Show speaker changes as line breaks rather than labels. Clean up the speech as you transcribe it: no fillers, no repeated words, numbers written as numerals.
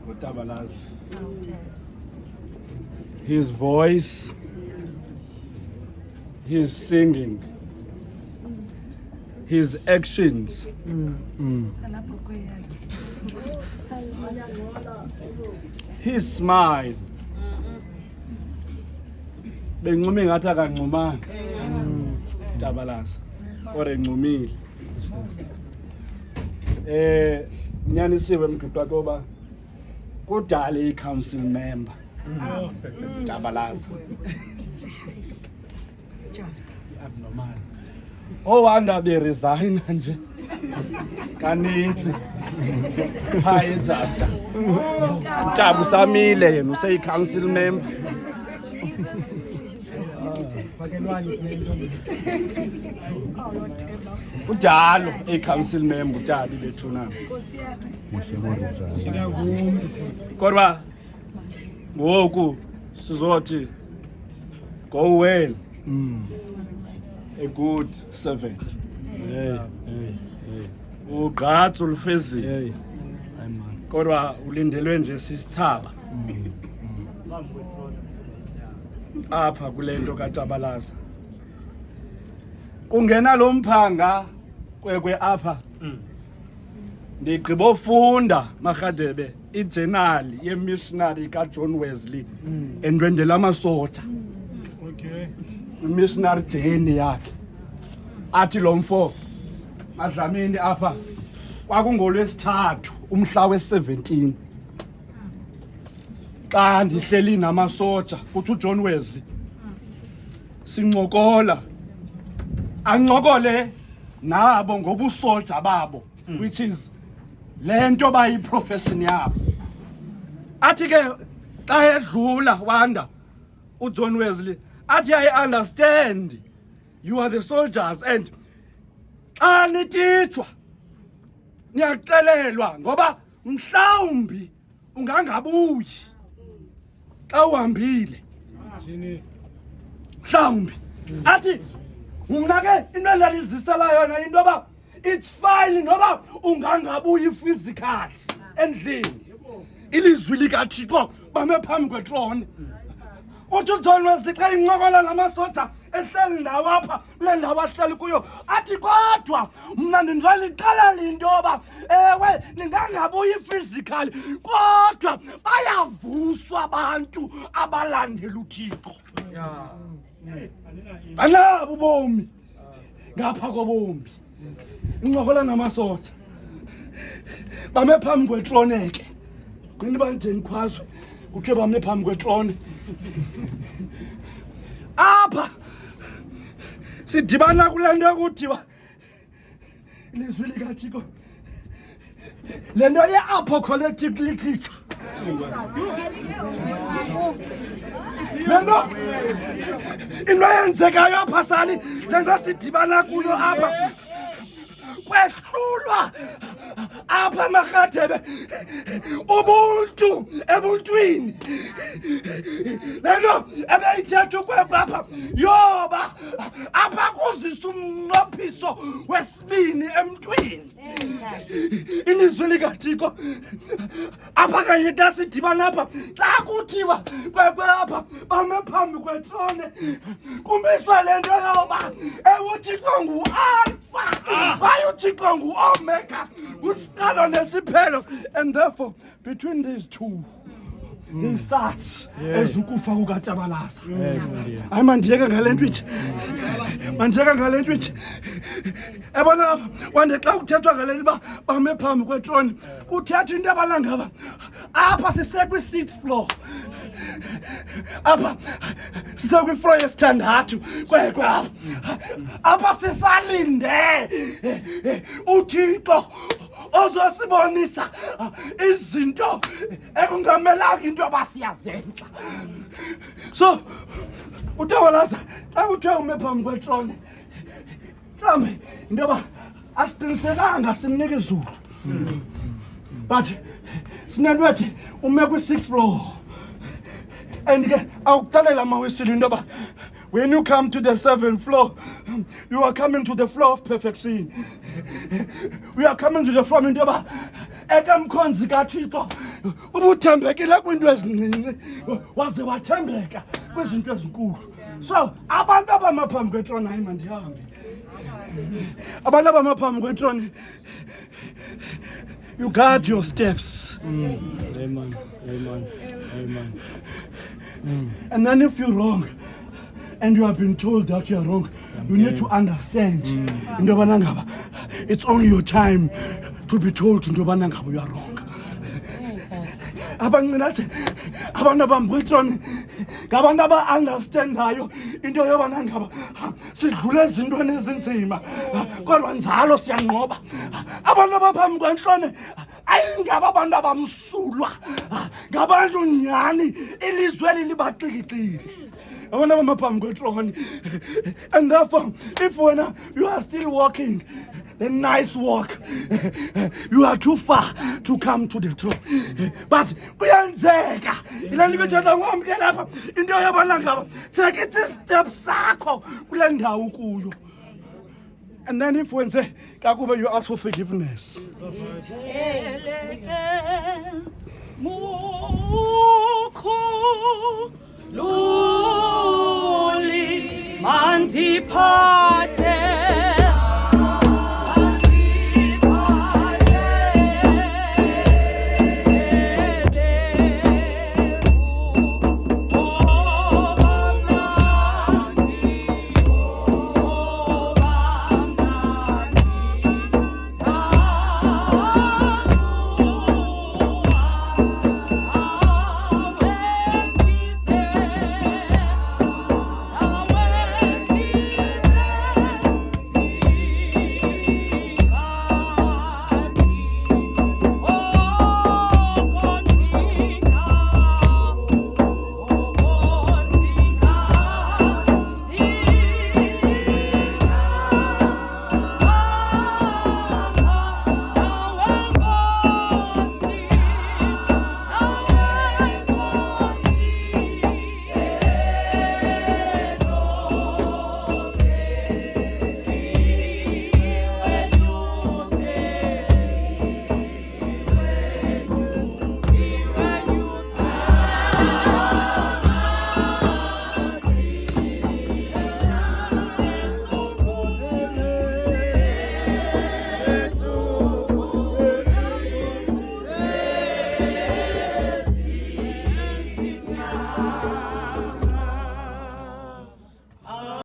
uTabalaza. His voice, his singing, his actions. His smile. Benqume ngathi akanqumanga. Tabalaza. Or enqumile. Nyanisiwe mgqibha koba kudala i-council member. Tabalaza. Abnormal. Owanda be resign nje. Kanitsi. Hayi Jafta. Tabu samile yena use council member. Ujalo council member ujali bethuna. Kodwa ngoku sizothi go well. A good servant. Ugqatsi ulufezile. Kodwa ulindelwe nje sisithaba. Apha kulento kaTabalaza. Kungena lo mphanga kwekwe apha. Ndigqiba ufunda Makgadebe ijournal yemissionary kaJohn Wesley endwendela amasotha. Okay. Missionary journey yakhe. Athi lo mfo Madlamini apha kwakungolwesithathu umhla we-17 xa ndihleli namasoja uthi uJohn Wesley sincokola ancokole nabo ngobusoja babo which is lento bayiprofession yabo. Athi ke xa edlula wanda uJohn Wesley athi I understand you are the soldiers and xa nitithwa niyaxelelwa ngoba mhlawumbi ungangabuyi xa uhambile mhlawumbi. Athi mina ke into endalizisela yona into yoba it's fine noba ungangabuyi physically endlini. Ilizwi likaThixo bame phambi kwetrone. Uthi uJohn Wesley xa incokola namasoja ehleli ndawo apha le ndawo ahleli kuyo athi kodwa mna ndingalixelela into yoba ewe ningangabuyi physically kodwa bayavuswa abantu abalandela uThixo. Banabo ubomi ngapha kobomi. Incokola namasoja bame phambi kwetrone ke kwini bandeni khwazwe kuthiwe bame phambi kwetrone. Apha sidibana kulento ekuthiwa ilizwi likaThixo lento ye-apocalyptic literature. Lento into eyenzekayo apha sani lento sidibana kuyo apha kwehlulwa apha Makgadebe ubuntu ebuntwini. Lento ebeyithetha kwapha yoba apha kuzisa umnqophiso wesibini emntwini. Ilizwi likaThixo apha kanye xa sidibana apha xa kuthiwa kwapha bame phambi kwetrone kumiswa lento yoba uThixo ngu-Alpha hayi uThixo ngu-Omega kusiqalo nesiphelo, and therefore between these two ngisas ezukufa kukaTabalaza. Hayi mandiyeke ngalento ithi mandiyeke ngalento ithi ebona apha wande xa kuthethwa ngalento uba bame phambi kwetrone kuthethwa into abalangaba apha sisekwi-6th floor. Apha sisekwi-floor yesithandathu kwekwe apha sisalinde uThixo ozosibonisa izinto ekungamelanga into abasiyazenza. So uTabalaza xa uthe ume phambi kwetrone mhlawumbe into yoba asiqinisekanga simnika izulu but sinalwethi ume kwi-6th floor and ke awukuxelela amaWesile into yoba when you come to the 7th floor, you are coming to the floor of perfection. We are coming to the floor into yoba ekamkhonzi kaThixo ubuthembekile kwinto ezincinci waze wathembeka kwizinto ezinkulu. So abantu abamaphambi kwetroni hayi mandihambe. Abantu abamaphambi kwetroni, you guard your steps.
Amen. Amen. Amen.
And then if you're wrong and you have been told that you're wrong, you need to understand. Into yobana ngaba, it's only your time to be told into yobana ngaba you are wrong. Abancinci abantu abambwetroni ngabantu aba-understandayo into yobana ngaba sidlule ezintweni ezinzima kodwa njalo siyanqoba. Abantu abaphambi kwentloni ayingabo abantu abamsulwa, ngabantu nyhani ilizwe eli libaxikixile. Abantu abamaphambi kwetroni. And therefore, if when you are still walking the nice walk, you are too far to come to the throne. But kuyenzeka ile nto bethatha ngomke lapha into yabona ngaba take it step sakho kule ndawo kuyo. And then if wenze kakuba you ask for forgiveness.